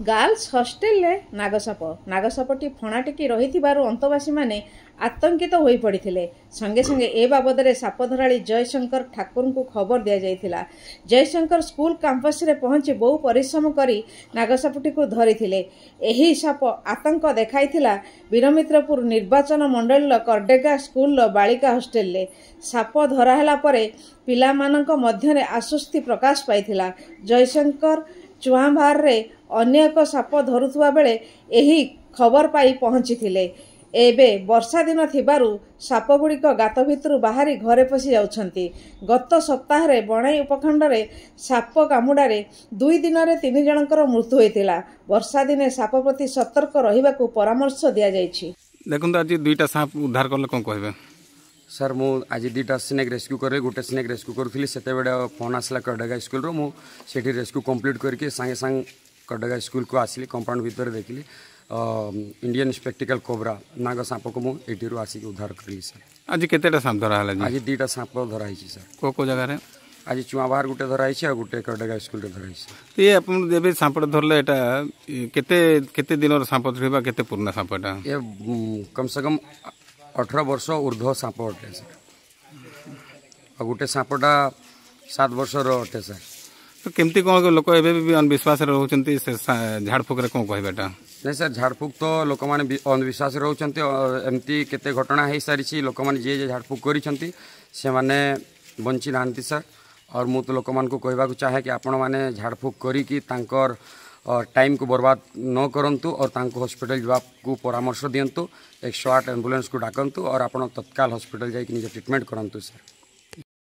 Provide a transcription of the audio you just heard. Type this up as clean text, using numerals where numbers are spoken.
Girls hostel रे नागसापटी फणा टेकी रही अंतवासी माने आतंकित हो पड़ते संगे संगे ए बाबद में साप धराड़ी जयशंकर ठाकुर को खबर दि जाइथिला। जयशंकर स्कूल कैंपस रे पहुंची बहु परिश्रम करी नागसापटी को धरी एही साप आतंक देखाइथिला वीरमित्रपुर निर्वाचन मंडल करडेगा स्कूल बालिका हॉस्टेल रे। साप धराहला परे पिला मानक मध्यरे आश्वस्ति प्रकाश पाइथिला। जयशंकर चुआंभार रे अन्य एक साप धरुवा बेले एही खबर पाई पहुंची थिले। एबे वर्षा दिन थिबारु साप गुड़िक गात भितरु बाहरी घरे पशि जाउछंती। गत सप्ताह रे बणाई उपखंड रे साप कामुडारे 2 दिन रे 3 जनकर मृत्यु होइतिला। वर्षा दिने साप प्रति सतर्क रहिबाकू परामर्श दिया जाइछि। देखुन आज 2टा साप उद्धार करले कोन कहबे सर मु आज 2टा स्नेक रेस्क्यू करे गोटे स्नेक रेस्क्यू करूली सेते बेडा फोन आसला करडेगा स्कूल रो मु सेठी रेस्क्यू कंप्लीट करके संगे संग करडेगा स्कूल को आसिली कंपाउंड भीतर देखिली इंडियन स्पेक्टिकल कोबरा नाग सांप को मु एटी रो आसी उद्धार करली सर। आज केतेटा सांप धरा हला जी? आज 2टा सांप धरा हिची सर। को जगह रे? आज चुआबार गुटे धरा हिची आ गुटे करडेगा स्कूल रे धरा हिची। ये अपन देबे सांप धरले एटा केते दिनर सांप धरबा केते पुराना सांप एटा? ये कम से कम 18 वर्ष ऊर्ध्व सांप अटे सर। आ गुटे सांपटा 7 वर्ष रो अटे सर। तो केमती कोन लोक एबे भी अंधविश्वास रहउचंती से झाड़फुक रे कोन कहबेटा? नहीं सर झाड़फुक तो लोक माने अंधविश्वास रहउचंती एमती केते घटना हे सारिछि लोक माने जे झाड़फुक करिसंती से माने बंची नांती सर। और मु तो लोक मान को कहबा को चाहे कि आपण माने झाड़फुक करी कि तांकर टाइम को बर्बाद न करंतु और तांको हॉस्पिटल जवा को परामर्श दियंतु 108 एम्बुलेंस को डाकंतु और आपण तत्काल हॉस्पिटल जाई कि निजे ट्रीटमेंट करंतु सर।